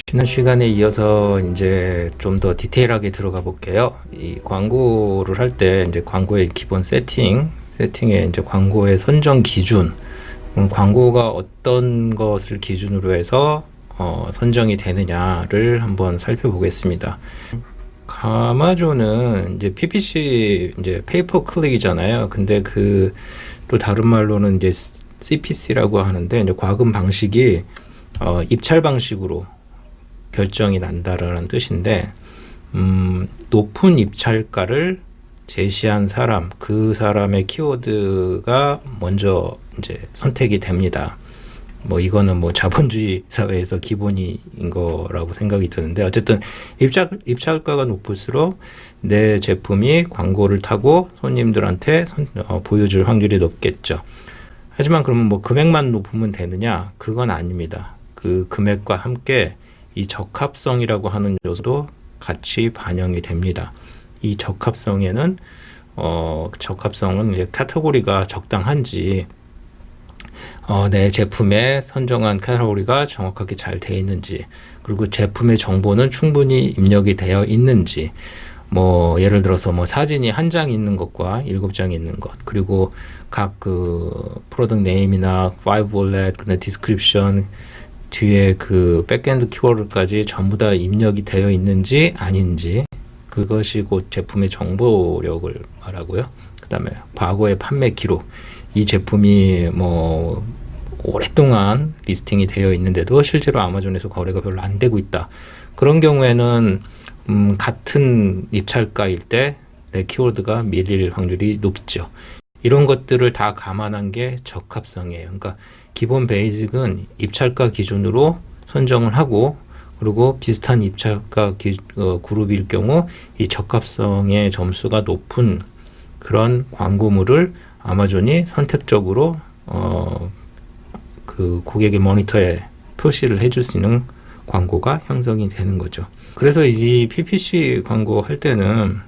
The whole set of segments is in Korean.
지난 시간에 이어서 이제 좀 더 디테일하게 들어가 볼게요. 이 광고를 할 때 이제 광고의 기본 세팅에 이제 광고의 선정 기준, 광고가 어떤 것을 기준으로 해서 선정이 되느냐를 한번 살펴보겠습니다. 아마존은 이제 PPC 이제 페이퍼 클릭이잖아요. 근데 그 또 다른 말로는 이제 CPC라고 하는데 이제 과금 방식이 입찰 방식으로 결정이 난다라는 뜻인데, 높은 입찰가를 제시한 사람, 그 사람의 키워드가 먼저 이제 선택이 됩니다. 뭐 이거는 뭐 자본주의 사회에서 기본인 거라고 생각이 드는데, 어쨌든 입찰가가 높을수록 내 제품이 광고를 타고 손님들한테 보여줄 확률이 높겠죠. 하지만 그러면 뭐 금액만 높으면 되느냐? 그건 아닙니다. 그 금액과 함께 이 적합성이라고 하는 요소도 같이 반영이 됩니다. 이 적합성은 이제 카테고리가 적당한지, 내 제품에 선정한 카테고리가 정확하게 잘 되어 있는지, 그리고 제품의 정보는 충분히 입력이 되어 있는지, 뭐 예를 들어서 뭐 사진이 한 장 있는 것과 7장 있는 것, 그리고 각 그 프로덕트 네임이나 파이브 월렛, 디스크립션 뒤에 그 백엔드 키워드까지 전부 다 입력이 되어 있는지 아닌지, 그것이 곧 제품의 정보력을 말하고요. 그 다음에 과거의 판매 기록, 이 제품이 뭐 오랫동안 리스팅이 되어 있는데도 실제로 아마존에서 거래가 별로 안 되고 있다. 그런 경우에는 같은 입찰가일 때 내 키워드가 밀릴 확률이 높죠. 이런 것들을 다 감안한 게 적합성이에요. 그러니까 기본 베이직은 입찰가 기준으로 선정을 하고, 그리고 비슷한 입찰가 그룹일 경우 이 적합성의 점수가 높은 그런 광고물을 아마존이 선택적으로 그 고객의 모니터에 표시를 해줄 수 있는 광고가 형성이 되는 거죠. 그래서 이 PPC 광고 할 때는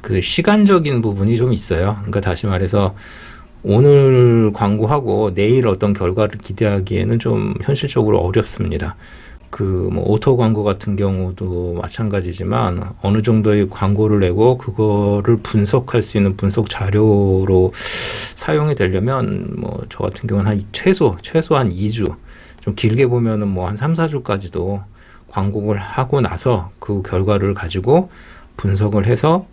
그 시간적인 부분이 좀 있어요. 그러니까 다시 말해서 오늘 광고하고 내일 어떤 결과를 기대하기에는 좀 현실적으로 어렵습니다. 그 뭐 오토 광고 같은 경우도 마찬가지지만 어느 정도의 광고를 내고 그거를 분석할 수 있는 분석 자료로 사용이 되려면 뭐 저 같은 경우는 한 최소한 2주, 좀 길게 보면은 뭐 한 3, 4주까지도 광고를 하고 나서 그 결과를 가지고 분석을 해서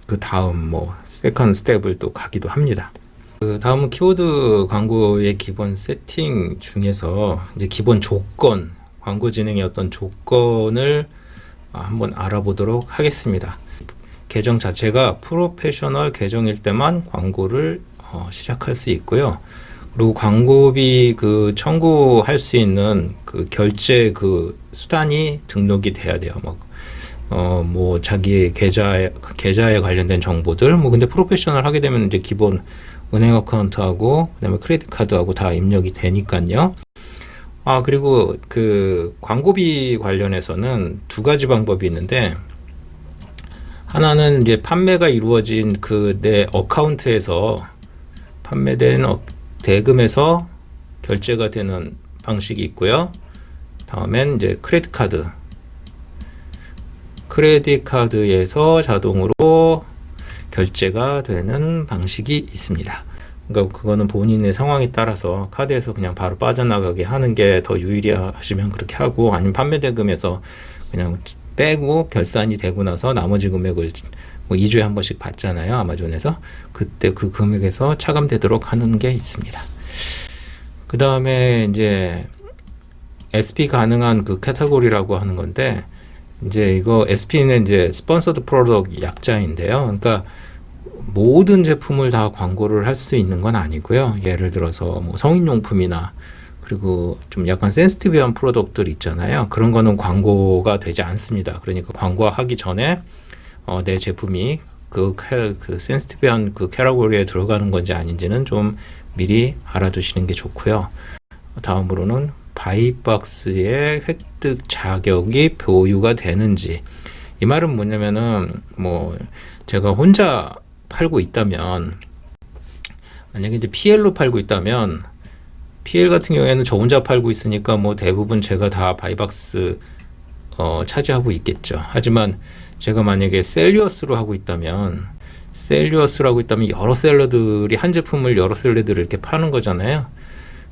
그 다음 뭐 세컨드 스텝을 또 가기도 합니다. 그 다음은 키워드 광고의 기본 세팅 중에서 이제 기본 조건, 광고 진행의 어떤 조건을 한번 알아보도록 하겠습니다. 계정 자체가 프로페셔널 계정일 때만 광고를 시작할 수 있고요. 그리고 광고비 그 청구할 수 있는 그 결제 그 수단이 등록이 돼야 돼요. 뭐 자기 계좌에 관련된 정보들, 뭐 근데 프로페셔널 하게 되면 이제 기본 은행 어카운트하고 그다음에 크레딧 카드하고 다 입력이 되니까요. 그리고 그 광고비 관련해서는 두 가지 방법이 있는데, 하나는 이제 판매가 이루어진 그 내 어카운트에서 판매된 대금에서 결제가 되는 방식이 있고요. 다음엔 이제 크레딧 카드에서 자동으로 결제가 되는 방식이 있습니다. 그러니까 그거는 본인의 상황에 따라서 카드에서 그냥 바로 빠져나가게 하는 게 더 유의하시면 그렇게 하고, 아니면 판매 대금에서 그냥 빼고 결산이 되고 나서 나머지 금액을 뭐 2주에 한 번씩 받잖아요, 아마존에서. 그때 그 금액에서 차감되도록 하는 게 있습니다. 그 다음에 이제 SP 가능한 그 카테고리라고 하는 건데, 이제 이거 SP는 이제 스폰서드 프로덕트 약자인데요. 그러니까 모든 제품을 다 광고를 할 수 있는 건 아니고요. 예를 들어서 뭐 성인용품이나, 그리고 좀 약간 센시티브한 프로덕트들 있잖아요. 그런 거는 광고가 되지 않습니다. 그러니까 광고하기 전에 내 제품이 그 센시티브한 그 캐러고리에 들어가는 건지 아닌지는 좀 미리 알아두시는 게 좋고요. 다음으로는 바이박스의 획득 자격이 보유가 되는지. 이 말은 뭐냐면은, 뭐 제가 혼자 팔고 있다면, 만약에 이제 PL로 팔고 있다면 PL 같은 경우에는 저 혼자 팔고 있으니까 뭐 대부분 제가 다 바이박스 차지하고 있겠죠. 하지만 제가 만약에 셀리어스로 하고 있다면 여러 셀러들이 한 제품을 여러 셀러들을 이렇게 파는 거잖아요.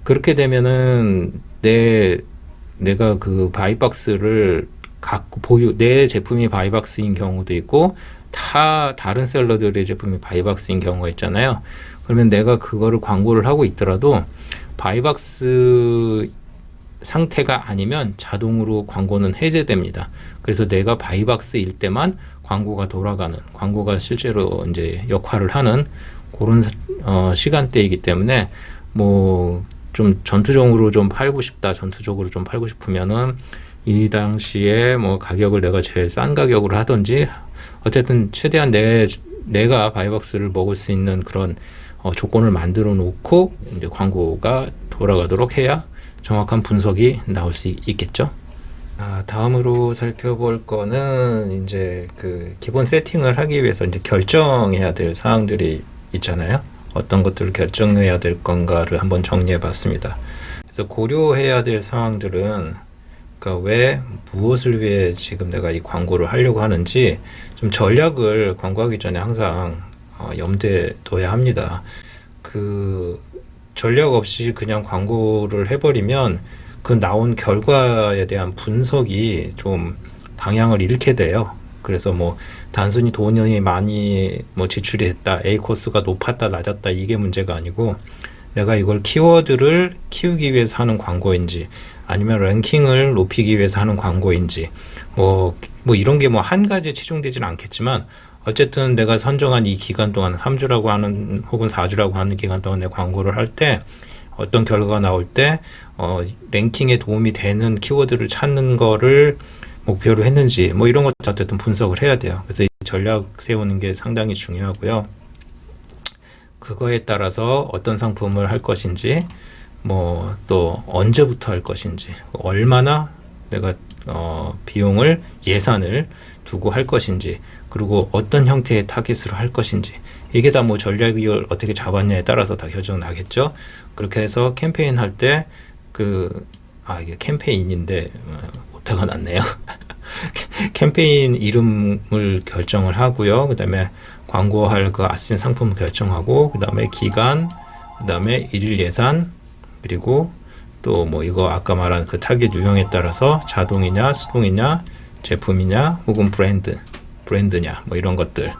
그렇게 되면은 내가 그 바이박스를 갖고 내 제품이 바이박스인 경우도 있고 다른 셀러들의 제품이 바이박스인 경우가 있잖아요. 그러면 내가 그거를 광고를 하고 있더라도 바이박스 상태가 아니면 자동으로 광고는 해제됩니다. 그래서 내가 바이박스일 때만 광고가 돌아가는, 광고가 실제로 이제 역할을 하는 그런 시간대이기 때문에 뭐 좀 전투적으로 좀 팔고 싶으면은 이 당시에 뭐 가격을 내가 제일 싼 가격으로 하든지 어쨌든 최대한 내가 바이박스를 먹을 수 있는 그런 조건을 만들어 놓고 이제 광고가 돌아가도록 해야 정확한 분석이 나올 수 있겠죠. 다음으로 살펴볼 거는 이제 그 기본 세팅을 하기 위해서 이제 결정해야 될 사항들이 있잖아요. 어떤 것들을 결정해야 될 건가를 한번 정리해 봤습니다. 그래서 고려해야 될 상황들은 그러니까 무엇을 위해 지금 내가 이 광고를 하려고 하는지 좀 전략을 광고하기 전에 항상 염두에 둬야 합니다. 그 전략 없이 그냥 광고를 해버리면 그 나온 결과에 대한 분석이 좀 방향을 잃게 돼요. 그래서 뭐 단순히 돈이 많이 뭐 지출이 됐다, A 코스가 높았다 낮았다 이게 문제가 아니고 내가 이걸 키워드를 키우기 위해서 하는 광고인지 아니면 랭킹을 높이기 위해서 하는 광고인지 뭐 이런 게 뭐 한 가지에 치중되지는 않겠지만 어쨌든 내가 선정한 이 기간 동안 3주라고 하는 혹은 4주라고 하는 기간 동안 내 광고를 할 때 어떤 결과가 나올 때 랭킹에 도움이 되는 키워드를 찾는 거를 목표로 했는지 뭐 이런 것도 어쨌든 분석을 해야 돼요. 그래서 이 전략 세우는 게 상당히 중요하고요. 그거에 따라서 어떤 상품을 할 것인지 뭐 또 언제부터 할 것인지 얼마나 내가 비용을 예산을 두고 할 것인지 그리고 어떤 형태의 타겟으로 할 것인지 이게 다 뭐 전략을 어떻게 잡았냐에 따라서 다 결정 나겠죠. 그렇게 해서 캠페인 할 때 이게 캠페인인데 오타가 났네요. 캠페인 이름을 결정을 하고요. 그 다음에 광고할 그 아신 상품을 결정하고 그 다음에 기간, 그 다음에 일일 예산 그리고 또 뭐 이거 아까 말한 그 타겟 유형에 따라서 자동이냐 수동이냐 제품이냐 혹은 브랜드냐 뭐 이런 것들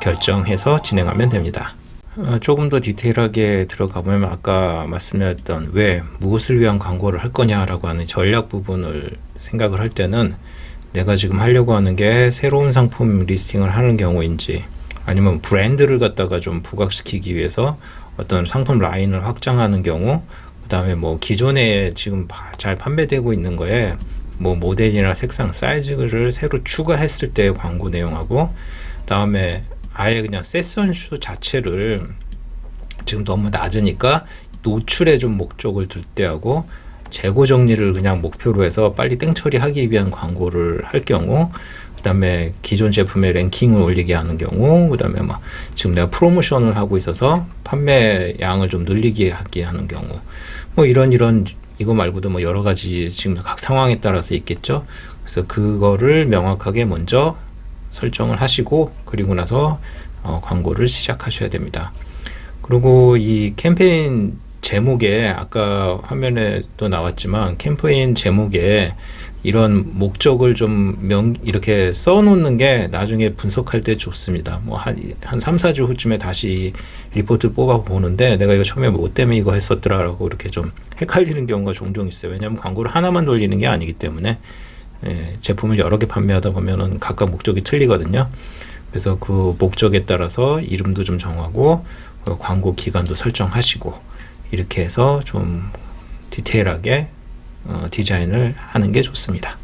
결정해서 진행하면 됩니다. 조금 더 디테일하게 들어가 보면 아까 말씀드렸던 무엇을 위한 광고를 할 거냐라고 하는 전략 부분을 생각을 할 때는 내가 지금 하려고 하는 게 새로운 상품 리스팅을 하는 경우인지 아니면 브랜드를 갖다가 좀 부각시키기 위해서 어떤 상품 라인을 확장하는 경우 그 다음에 뭐 기존에 지금 잘 판매되고 있는 거에 뭐 모델이나 색상 사이즈를 새로 추가했을 때 광고 내용하고 다음에 아예 그냥 세션수 자체를 지금 너무 낮으니까 노출에 좀 목적을 둘 때 하고 재고 정리를 그냥 목표로 해서 빨리 땡 처리하기 위한 광고를 할 경우 그 다음에 기존 제품의 랭킹을 올리게 하는 경우 그 다음에 막 지금 내가 프로모션을 하고 있어서 판매 양을 좀 늘리게 하게 하는 경우 뭐 이런 이거 말고도 뭐 여러 가지 지금 각 상황에 따라서 있겠죠. 그래서 그거를 명확하게 먼저 설정을 하시고 그리고 나서 광고를 시작하셔야 됩니다. 그리고 이 캠페인 제목에 아까 화면에 또 나왔지만 캠페인 제목에 이런 목적을 좀 이렇게 써놓는 게 나중에 분석할 때 좋습니다. 뭐 한 3, 4주 후쯤에 다시 리포트 뽑아 보는데 내가 이거 처음에 뭐 때문에 이거 했었더라라고 이렇게 좀 헷갈리는 경우가 종종 있어요. 왜냐하면 광고를 하나만 돌리는 게 아니기 때문에 제품을 여러 개 판매하다 보면은 각각 목적이 틀리거든요. 그래서 그 목적에 따라서 이름도 좀 정하고 광고 기간도 설정하시고 이렇게 해서 좀 디테일하게 디자인을 하는 게 좋습니다.